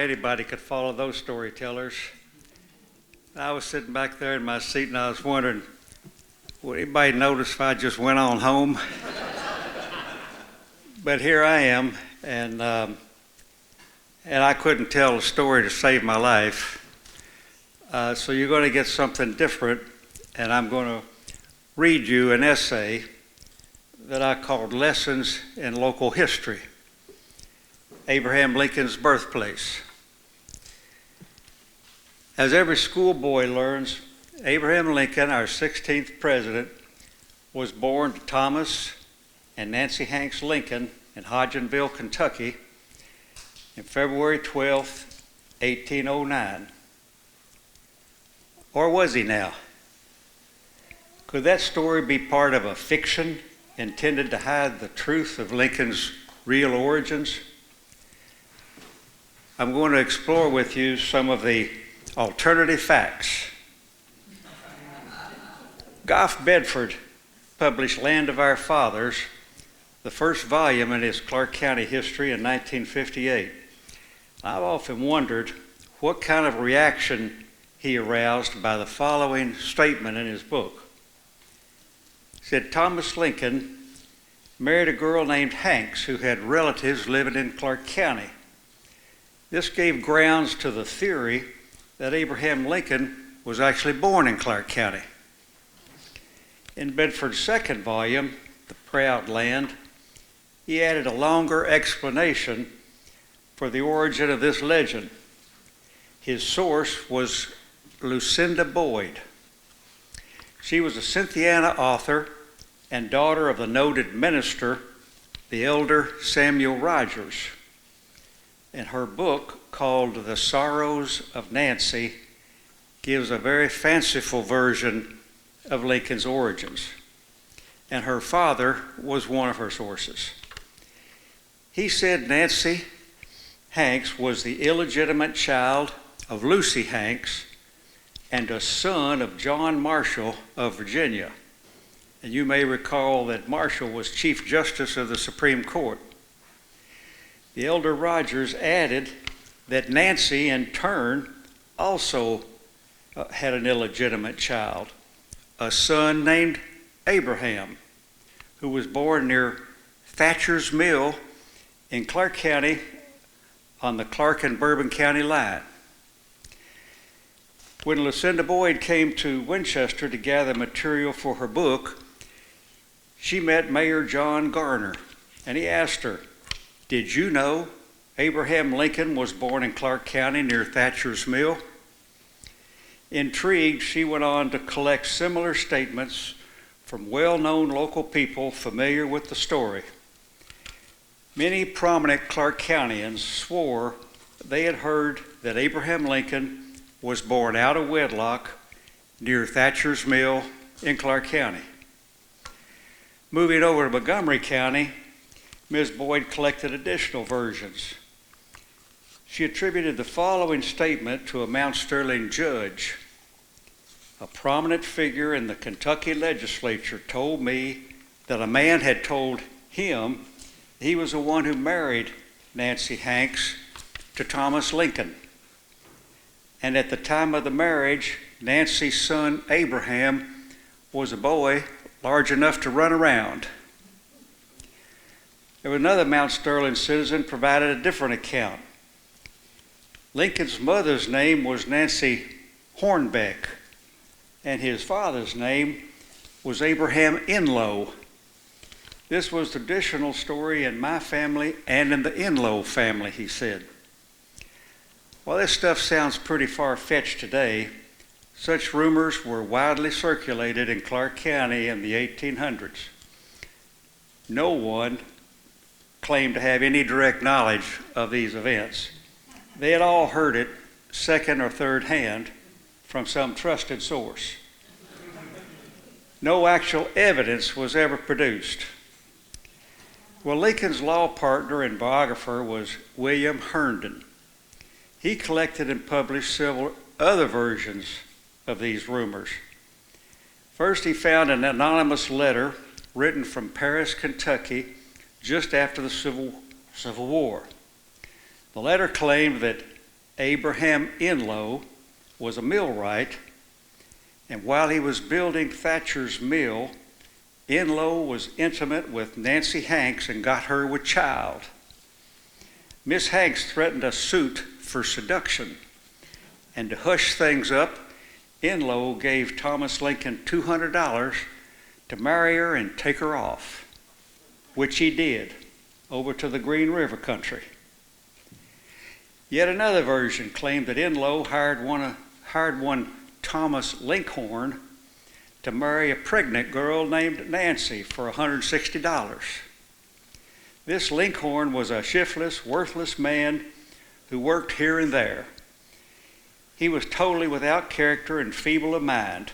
anybody could follow those storytellers. I was sitting back there in my seat and I was wondering, would anybody notice if I just went on home? But here I am, and I couldn't tell a story to save my life. So you're going to get something different, and I'm going to read you an essay that I called Lessons in Local History. Abraham Lincoln's Birthplace. As every schoolboy learns, Abraham Lincoln, our 16th president, was born to Thomas and Nancy Hanks Lincoln in Hodgenville, Kentucky, on February 12, 1809. Or was he now? Could that story be part of a fiction intended to hide the truth of Lincoln's real origins? I'm going to explore with you some of the alternative facts. Goff Bedford published Land of Our Fathers, the first volume in his Clark County history, in 1958. I've often wondered what kind of reaction he aroused by the following statement in his book. He said, Thomas Lincoln married a girl named Hanks who had relatives living in Clark County. This gave grounds to the theory that Abraham Lincoln was actually born in Clark County. In Bedford's second volume, The Proud Land, he added a longer explanation for the origin of this legend. His source was Lucinda Boyd. She was a Cynthiana author and daughter of the noted minister, the elder Samuel Rogers. And her book, called The Sorrows of Nancy, gives a very fanciful version of Lincoln's origins. And her father was one of her sources. He said Nancy Hanks was the illegitimate child of Lucy Hanks and a son of John Marshall of Virginia. And you may recall that Marshall was Chief Justice of the Supreme Court. The elder Rogers added that Nancy, in turn, also had an illegitimate child, a son named Abraham, who was born near Thatcher's Mill in Clark County on the Clark and Bourbon County line. When Lucinda Boyd came to Winchester to gather material for her book, she met Mayor John Garner, and he asked her, did you know Abraham Lincoln was born in Clark County near Thatcher's Mill? Intrigued, she went on to collect similar statements from well-known local people familiar with the story. Many prominent Clark Countians swore they had heard that Abraham Lincoln was born out of wedlock near Thatcher's Mill in Clark County. Moving over to Montgomery County, Ms. Boyd collected additional versions. She attributed the following statement to a Mount Sterling judge. A prominent figure in the Kentucky legislature told me that a man had told him he was the one who married Nancy Hanks to Thomas Lincoln. And at the time of the marriage, Nancy's son Abraham was a boy large enough to run around. There was another Mount Sterling citizen provided a different account. Lincoln's mother's name was Nancy Hornbeck, and his father's name was Abraham Inlow. This was the traditional story in my family and in the Inlow family, he said. While this stuff sounds pretty far-fetched today, such rumors were widely circulated in Clark County in the 1800s. No one claimed to have any direct knowledge of these events. They had all heard it second or third hand from some trusted source. No actual evidence was ever produced. Well, Lincoln's law partner and biographer was William Herndon. He collected and published several other versions of these rumors. First, he found an anonymous letter written from Paris, Kentucky, just after the Civil War. The letter claimed that Abraham Enlow was a millwright, and while he was building Thatcher's mill, Enlow was intimate with Nancy Hanks and got her with child. Miss Hanks threatened a suit for seduction, and to hush things up, Enlow gave Thomas Lincoln $200 to marry her and take her off, which he did, over to the Green River country. Yet another version claimed that Enlow hired one Thomas Lincoln to marry a pregnant girl named Nancy for $160. This Lincoln was a shiftless, worthless man who worked here and there. He was totally without character and feeble of mind.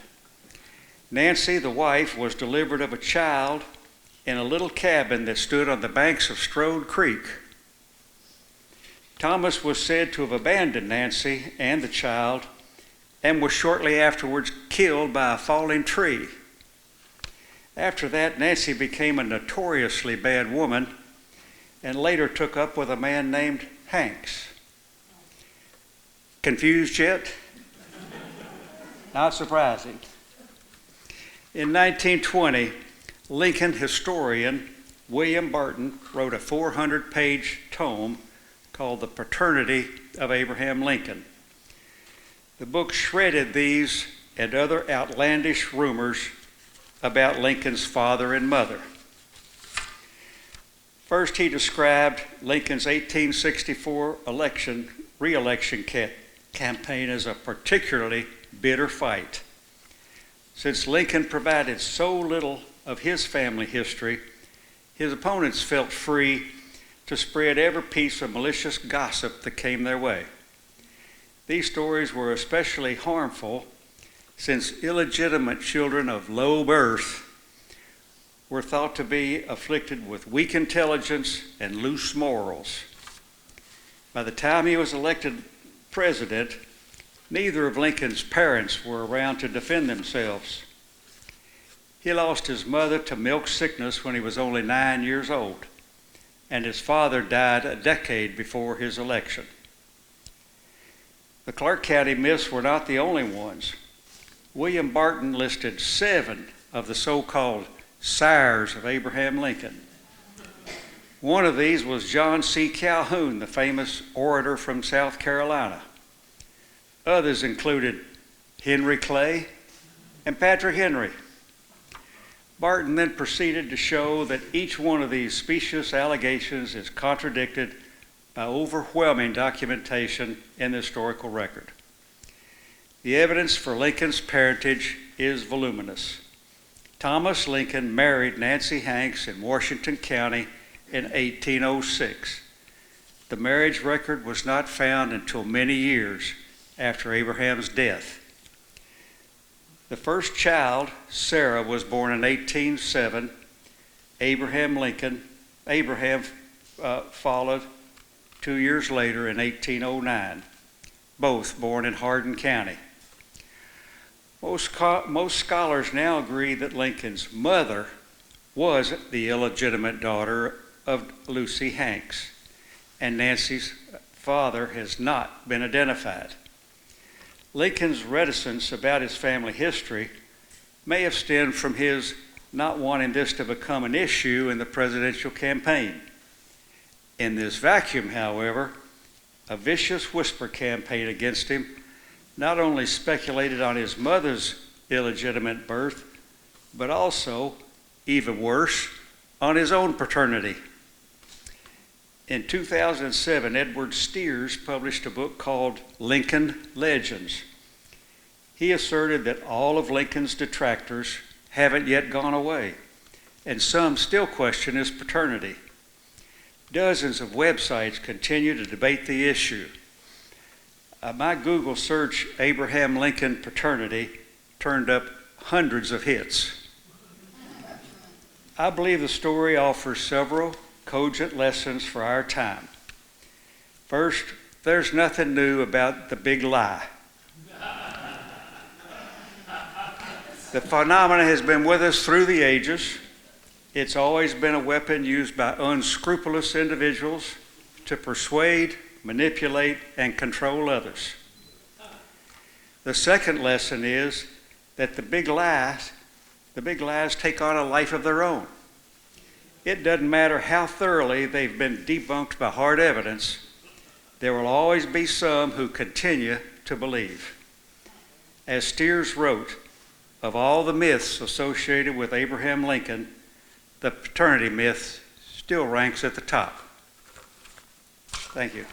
Nancy, the wife, was delivered of a child in a little cabin that stood on the banks of Strode Creek. Thomas was said to have abandoned Nancy and the child and was shortly afterwards killed by a falling tree. After that, Nancy became a notoriously bad woman and later took up with a man named Hanks. Confused yet? Not surprising. In 1920, Lincoln historian William Barton wrote a 400-page tome called The Paternity of Abraham Lincoln. The book shredded these and other outlandish rumors about Lincoln's father and mother. First, he described Lincoln's 1864 re-election campaign as a particularly bitter fight. Since Lincoln provided so little of his family history, his opponents felt free to spread every piece of malicious gossip that came their way. These stories were especially harmful since illegitimate children of low birth were thought to be afflicted with weak intelligence and loose morals. By the time he was elected president, neither of Lincoln's parents were around to defend themselves. He lost his mother to milk sickness when he was only 9 years old, and his father died a decade before his election. The Clark County myths were not the only ones. William Barton listed 7 of the so-called sires of Abraham Lincoln. One of these was John C. Calhoun, the famous orator from South Carolina. Others included Henry Clay and Patrick Henry. Barton then proceeded to show that each one of these specious allegations is contradicted by overwhelming documentation in the historical record. The evidence for Lincoln's parentage is voluminous. Thomas Lincoln married Nancy Hanks in Washington County in 1806. The marriage record was not found until many years after Abraham's death. The first child, Sarah, was born in 1807. Abraham followed 2 years later in 1809, both born in Hardin County. Most scholars now agree that Lincoln's mother was the illegitimate daughter of Lucy Hanks, and Nancy's father has not been identified. Lincoln's reticence about his family history may have stemmed from his not wanting this to become an issue in the presidential campaign. In this vacuum, however, a vicious whisper campaign against him not only speculated on his mother's illegitimate birth, but also, even worse, on his own paternity. In 2007, Edward Steers published a book called Lincoln Legends. He asserted that all of Lincoln's detractors haven't yet gone away, and some still question his paternity. Dozens of websites continue to debate the issue. My Google search, Abraham Lincoln paternity, turned up hundreds of hits. I believe the story offers several cogent lessons for our time. First, there's nothing new about the big lie. The phenomenon has been with us through the ages. It's always been a weapon used by unscrupulous individuals to persuade, manipulate, and control others. The second lesson is that the big lies take on a life of their own. It doesn't matter how thoroughly they've been debunked by hard evidence, there will always be some who continue to believe. As Steers wrote, of all the myths associated with Abraham Lincoln, the paternity myth still ranks at the top. Thank you.